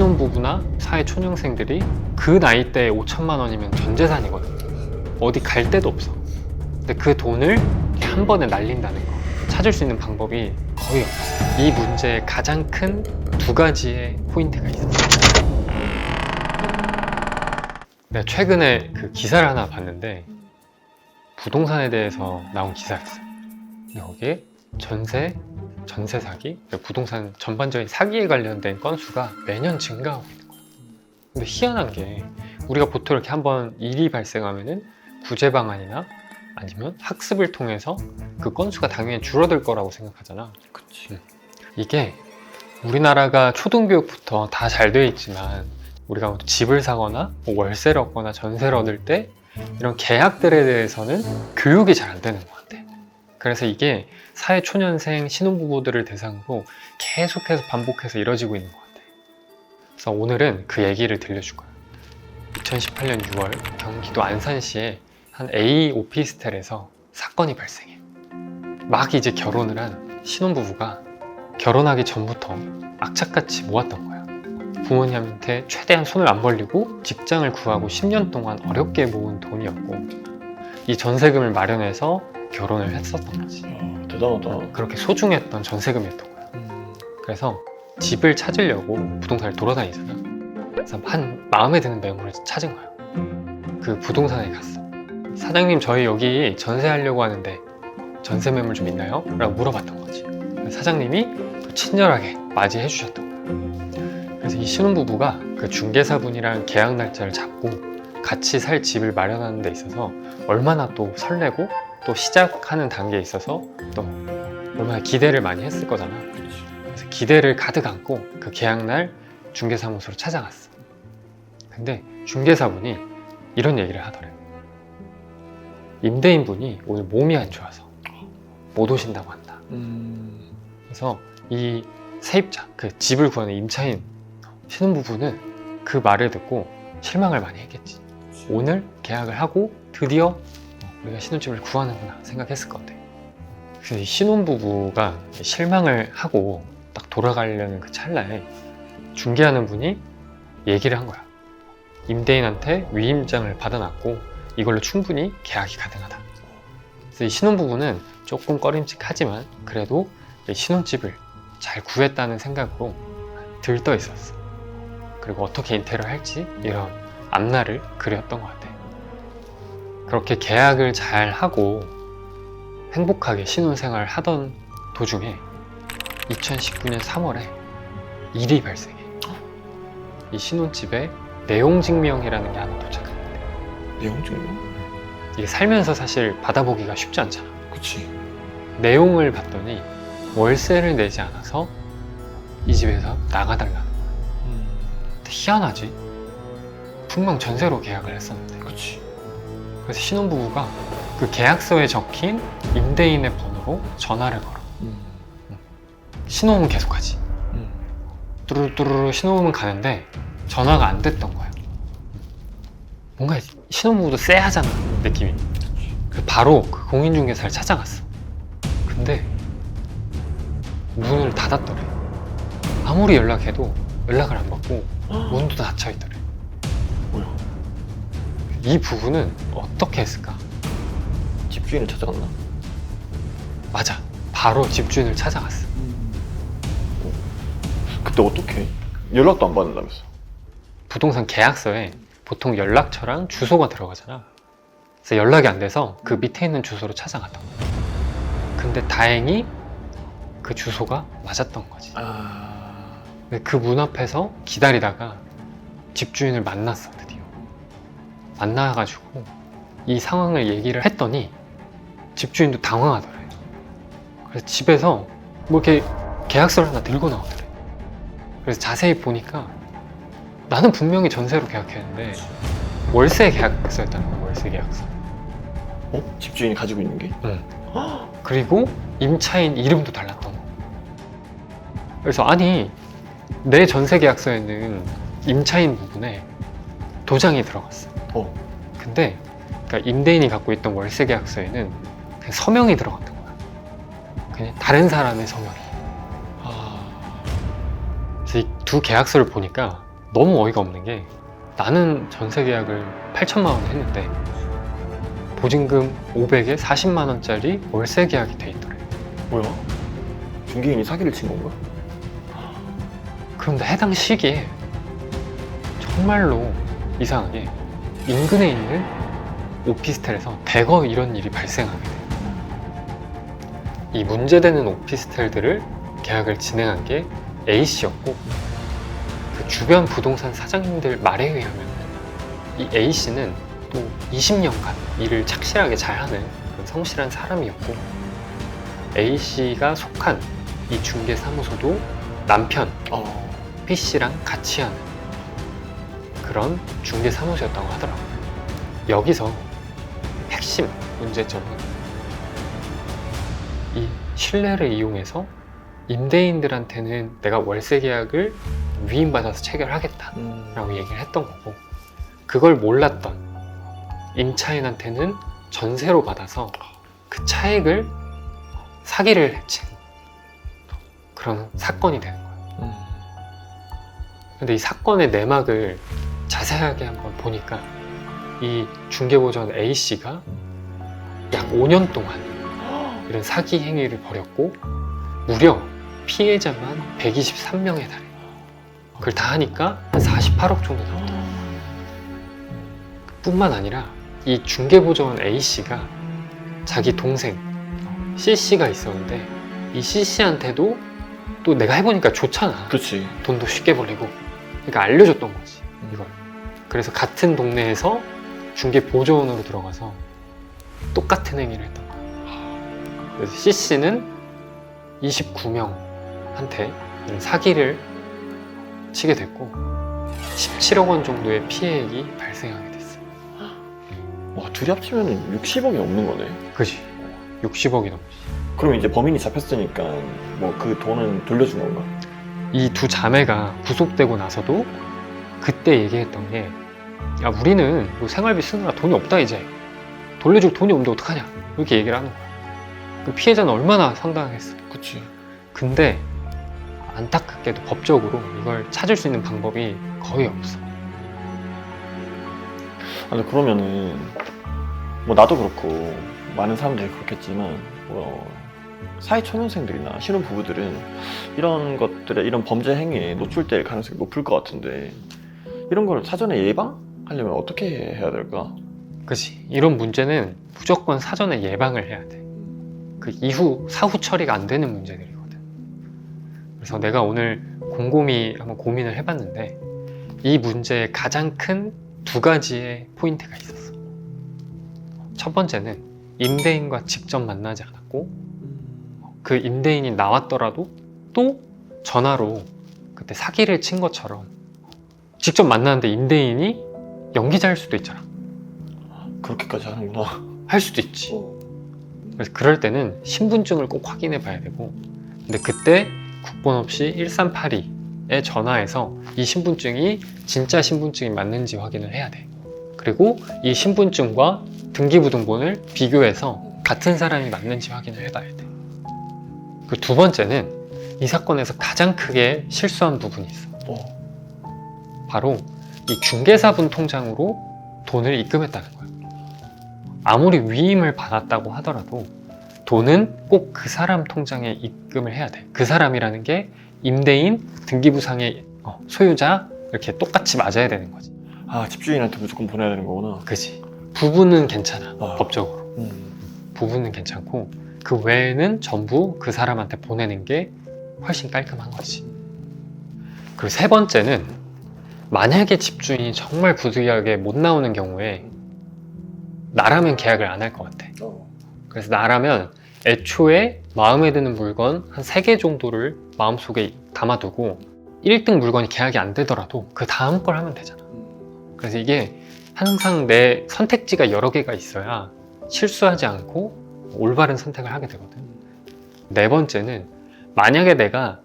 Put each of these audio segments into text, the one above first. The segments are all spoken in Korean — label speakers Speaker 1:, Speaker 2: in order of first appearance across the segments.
Speaker 1: 신혼부부나 사회초년생들이 그 나이대에 5천만 원이면 전 재산이거든. 어디 갈 데도 없어. 근데 그 돈을 한 번에 날린다는 거, 찾을 수 있는 방법이 거의 없어. 이 문제의 가장 큰 두 가지의 포인트가 있어. 내가 최근에 그 기사를 하나 봤는데 부동산에 대해서 나온 기사였어. 근데 거기에 전세 사기, 부동산 전반적인 사기에 관련된 건수가 매년 증가하고 있는 거야. 근데 희한한 게 우리가 보통 이렇게 한번 일이 발생하면은 구제 방안이나 아니면 학습을 통해서 그 건수가 당연히 줄어들 거라고 생각하잖아.
Speaker 2: 그치.
Speaker 1: 이게 우리나라가 초등교육부터 다 잘 돼 있지만 우리가 집을 사거나 뭐 월세를 얻거나 전세를 얻을 때 이런 계약들에 대해서는 교육이 잘 안 되는 것 같아. 그래서 이게 사회초년생 신혼부부들을 대상으로 계속해서 반복해서 이뤄지고 있는 것 같아. 그래서 오늘은 그 얘기를 들려줄 거야. 2018년 6월 경기도 안산시에 한 A 오피스텔에서 사건이 발생해. 막 이제 결혼을 한 신혼부부가 결혼하기 전부터 악착같이 모았던 거야. 부모님한테 최대한 손을 안 벌리고 직장을 구하고 10년 동안 어렵게 모은 돈이었고 이 전세금을 마련해서 결혼을 했었던 거지.
Speaker 2: 대단하다.
Speaker 1: 그렇게 소중했던 전세금이었던 거야. 그래서 집을 찾으려고 부동산을 돌아다니잖아. 그래서 한 마음에 드는 매물을 찾은 거야. 그 부동산에 갔어. 사장님, 저희 여기 전세하려고 하는데 전세 매물 좀 있나요? 라고 물어봤던 거지. 사장님이 친절하게 맞이해 주셨던 거야. 그래서 이 신혼부부가 그 중개사분이랑 계약 날짜를 잡고 같이 살 집을 마련하는 데 있어서 얼마나 또 설레고 또 시작하는 단계에 있어서 또 얼마나 기대를 많이 했을 거잖아. 그래서 기대를 가득 안고 그 계약날 중개사무소로 찾아갔어. 근데 중개사분이 이런 얘기를 하더래. 임대인분이 오늘 몸이 안 좋아서 못 오신다고 한다. 그래서 이 세입자, 그 집을 구하는 임차인 신혼부부는 그 말을 듣고 실망을 많이 했겠지. 오늘 계약을 하고 드디어 우리가 신혼집을 구하는구나 생각했을 것 같아. 그래서 이 신혼부부가 실망을 하고 딱 돌아가려는 그 찰나에 중개하는 분이 얘기를 한 거야. 임대인한테 위임장을 받아놨고 이걸로 충분히 계약이 가능하다. 그래서 이 신혼부부는 조금 꺼림칙하지만 그래도 신혼집을 잘 구했다는 생각으로 들떠 있었어. 그리고 어떻게 인테리어를 할지 이런 앞날을 그렸던 것 같아. 그렇게 계약을 잘 하고 행복하게 신혼생활을 하던 도중에 2019년 3월에 일이 발생해. 이 신혼집에 내용증명이라는 게 하나 도착했는데.
Speaker 2: 내용증명?
Speaker 1: 이게 살면서 사실 받아보기가 쉽지 않잖아.
Speaker 2: 그치.
Speaker 1: 내용을 봤더니 월세를 내지 않아서 이 집에서 나가달라는 거야. 근데 희한하지? 분명 전세로 계약을 했었는데.
Speaker 2: 그치.
Speaker 1: 그래서 신혼부부가 그 계약서에 적힌 임대인의 번호로 전화를 걸어. 신호음은 계속하지. 뚜루뚜루 신호음은 가는데 전화가 안 됐던 거야. 뭔가 신혼부부도 쎄하잖아, 느낌이. 그래서 바로 그 공인중개사를 찾아갔어. 근데 문을 닫았더래. 아무리 연락해도 연락을 안 받고 문도 닫혀있더래.
Speaker 2: 뭐야?
Speaker 1: 이 부부는 어떻게 했을까?
Speaker 2: 집주인을 찾아갔나?
Speaker 1: 맞아, 바로 집주인을 찾아갔어.
Speaker 2: 그때 어떻게? 연락도 안 받는다면서?
Speaker 1: 부동산 계약서에 보통 연락처랑 주소가 들어가잖아. 그래서 연락이 안 돼서 그 밑에 있는 주소로 찾아갔던 거야. 근데 다행히 그 주소가 맞았던 거지. 그 문 앞에서 기다리다가 집주인을 만났어, 드디어. 만나가지고 이 상황을 얘기를 했더니 집주인도 당황하더래. 그래서 집에서 뭐 이렇게 계약서를 하나 들고 나오더래. 그래서 자세히 보니까 나는 분명히 전세로 계약했는데 월세 계약서였다는 거야, 월세 계약서.
Speaker 2: 어? 집주인이 가지고 있는 게?
Speaker 1: 응. 그리고 임차인 이름도 달랐던 거. 그래서 아니, 내 전세 계약서에는 임차인 부분에 도장이 들어갔어. 근데 그러니까 임대인이 갖고 있던 월세 계약서에는 그냥 서명이 들어갔던 거야. 그냥 다른 사람의 서명이. 그래서 이 두 계약서를 보니까 너무 어이가 없는 게 나는 전세 계약을 8천만 원에 했는데 보증금 500에 40만 원짜리 월세 계약이 돼 있더래.
Speaker 2: 뭐야? 중개인이 사기를 친 건가?
Speaker 1: 그런데 해당 시기에 정말로 이상하게 인근에 있는 오피스텔에서 대거 이런 일이 발생하게 돼. 이 문제되는 오피스텔들을 계약을 진행한 게 A씨였고 그 주변 부동산 사장님들 말에 의하면 이 A씨는 또 20년간 일을 착실하게 잘하는 그런 성실한 사람이었고 A씨가 속한 이 중개사무소도 남편 B씨랑 같이 하는 그런 중개사무소였다고 하더라고요. 여기서 핵심 문제점은 이 신뢰를 이용해서 임대인들한테는 내가 월세 계약을 위임받아서 체결하겠다라고 얘기를 했던 거고 그걸 몰랐던 임차인한테는 전세로 받아서 그 차액을 사기를 친 그런 사건이 되는 거예요. 근데 이 사건의 내막을 자세하게 한번 보니까 이 중개보전 A씨가 약 5년 동안 이런 사기 행위를 벌였고 무려 피해자만 123명에 달해. 그걸 다 하니까 한 48억 정도 나오더라고요. 뿐만 아니라 이 중개보전 A씨가 자기 동생 C씨가 있었는데 이 C씨한테도 또 내가 해보니까 좋잖아.
Speaker 2: 그치.
Speaker 1: 돈도 쉽게 벌리고. 그러니까 알려줬던 거지 이걸. 그래서 같은 동네에서 중개보조원으로 들어가서 똑같은 행위를 했던 거야. 그래서 C씨는 29명한테 이런 사기를 치게 됐고 17억 원 정도의 피해액이 발생하게 됐어.
Speaker 2: 와, 둘이 합치면 60억이 넘는 거네.
Speaker 1: 그지? 60억이 넘지.
Speaker 2: 그럼 이제 범인이 잡혔으니까 뭐 그 돈은 돌려준 건가?
Speaker 1: 이 두 자매가 구속되고 나서도 그때 얘기했던 게 야, 우리는 뭐 생활비 쓰느라 돈이 없다 이제. 돌려줄 돈이 없는데 어떡하냐. 이렇게 얘기를 하는 거야. 그 피해자는 얼마나 상당하겠어.
Speaker 2: 그치.
Speaker 1: 근데 안타깝게도 법적으로 이걸 찾을 수 있는 방법이 거의 없어.
Speaker 2: 아니 그러면은 뭐 나도 그렇고 많은 사람들이 그렇겠지만 뭐 사회초년생들이나 신혼부부들은 이런 것들에 이런 범죄 행위에 노출될 가능성이 높을 것 같은데 이런 걸 사전에 예방하려면 어떻게 해야 될까?
Speaker 1: 그치. 이런 문제는 무조건 사전에 예방을 해야 돼. 그 이후 사후 처리가 안 되는 문제들이거든. 그래서 내가 오늘 곰곰이 한번 고민을 해봤는데 이 문제의 가장 큰 두 가지의 포인트가 있었어. 첫 번째는 임대인과 직접 만나지 않았고 그 임대인이 나왔더라도 또 전화로 그때 사기를 친 것처럼 직접 만나는데 임대인이 연기자일 수도 있잖아.
Speaker 2: 그렇게까지 하는구나.
Speaker 1: 할 수도 있지. 그래서 그럴 때는 신분증을 꼭 확인해 봐야 되고 근데 그때 국번 없이 1382에 전화해서 이 신분증이 진짜 신분증이 맞는지 확인을 해야 돼. 그리고 이 신분증과 등기부등본을 비교해서 같은 사람이 맞는지 확인을 해봐야 돼. 그 두 번째는 이 사건에서 가장 크게 실수한 부분이 있어. 바로 이 중개사분 통장으로 돈을 입금했다는 거야. 아무리 위임을 받았다고 하더라도 돈은 꼭 그 사람 통장에 입금을 해야 돼. 그 사람이라는 게 임대인, 등기부상의 소유자 이렇게 똑같이 맞아야 되는 거지.
Speaker 2: 아, 집주인한테 무조건 보내야 되는 거구나.
Speaker 1: 그지. 부부는 괜찮아.
Speaker 2: 아.
Speaker 1: 법적으로. 부부는 괜찮고 그 외에는 전부 그 사람한테 보내는 게 훨씬 깔끔한 거지. 그리고 세 번째는 만약에 집주인이 정말 부득이하게 못 나오는 경우에 나라면 계약을 안 할 것 같아. 그래서 나라면 애초에 마음에 드는 물건 한 3개 정도를 마음속에 담아두고 1등 물건이 계약이 안 되더라도 그 다음 걸 하면 되잖아. 그래서 이게 항상 내 선택지가 여러 개가 있어야 실수하지 않고 올바른 선택을 하게 되거든. 네 번째는 만약에 내가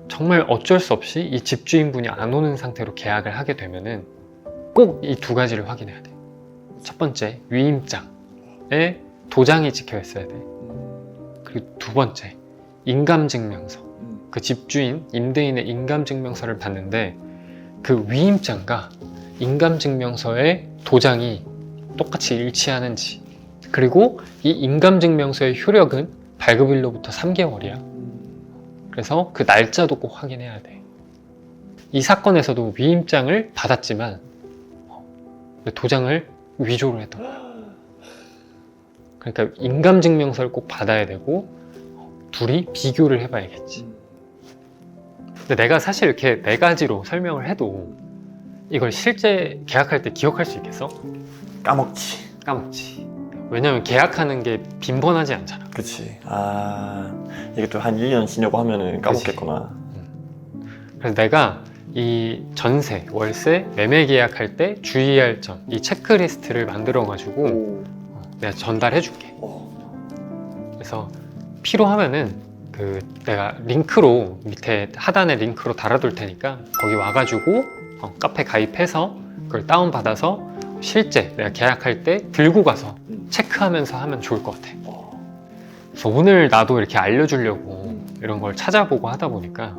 Speaker 1: 정말 어쩔 수 없이 이 집주인분이 안 오는 상태로 계약을 하게 되면은 꼭 이 두 가지를 확인해야 돼. 첫 번째, 위임장에 도장이 찍혀 있어야 돼. 그리고 두 번째, 인감증명서. 그 집주인, 임대인의 인감증명서를 봤는데 그 위임장과 인감증명서의 도장이 똑같이 일치하는지, 그리고 이 인감증명서의 효력은 발급일로부터 3개월이야. 그래서 그 날짜도 꼭 확인해야 돼. 이 사건에서도 위임장을 받았지만 도장을 위조를 했던 거야. 그러니까 인감증명서를 꼭 받아야 되고 둘이 비교를 해봐야겠지. 근데 내가 사실 이렇게 4가지로 설명을 해도 이걸 실제 계약할 때 기억할 수 있겠어?
Speaker 2: 까먹지.
Speaker 1: 까먹지. 왜냐면 계약하는 게 빈번하지 않잖아.
Speaker 2: 그치. 이게 또 한 1년 지내고 하면은 까먹겠구나.
Speaker 1: 그래서 내가 이 전세, 월세, 매매 계약할 때 주의할 점, 이 체크리스트를 만들어가지고 내가 전달해줄게. 그래서 필요하면은 내가 링크로 밑에 하단에 링크로 달아둘 테니까 거기 와가지고 카페 가입해서 그걸 다운받아서 실제 내가 계약할 때 들고 가서 체크하면서 하면 좋을 것 같아. 그래서 오늘 나도 이렇게 알려주려고 이런 걸 찾아보고 하다 보니까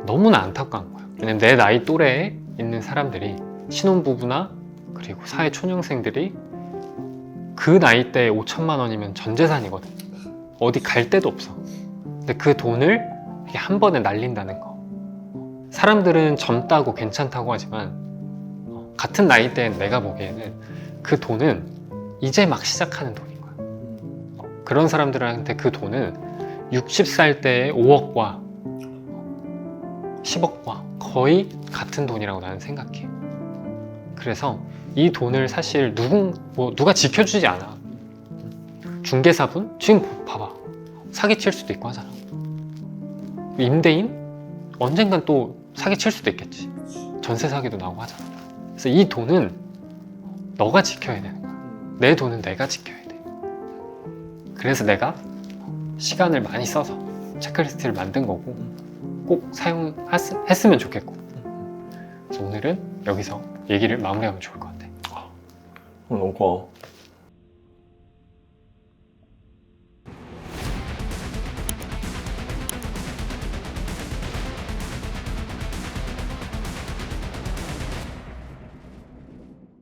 Speaker 1: 너무나 안타까운 거야. 왜냐면 내 나이 또래에 있는 사람들이, 신혼부부나 그리고 사회초년생들이 그 나이대에 5천만 원이면 전 재산이거든. 어디 갈 데도 없어. 근데 그 돈을 이렇게 한 번에 날린다는 거. 사람들은 젊다고 괜찮다고 하지만 같은 나이대인 내가 보기에는 그 돈은 이제 막 시작하는 돈인 거야. 그런 사람들한테 그 돈은 60살 때의 5억과 10억과 거의 같은 돈이라고 나는 생각해. 그래서 이 돈을 사실 누가 지켜주지 않아. 중개사분? 지금 봐봐. 사기칠 수도 있고 하잖아. 임대인? 언젠간 또 사기칠 수도 있겠지. 전세 사기도 나오고 하잖아. 그래서 이 돈은 너가 지켜야 되는 거야. 내 돈은 내가 지켜야 돼. 그래서 내가 시간을 많이 써서 체크리스트를 만든 거고 꼭 사용했으면 좋겠고. 그래서 오늘은 여기서 얘기를 마무리하면 좋을 것 같아.
Speaker 2: 너무 고마워.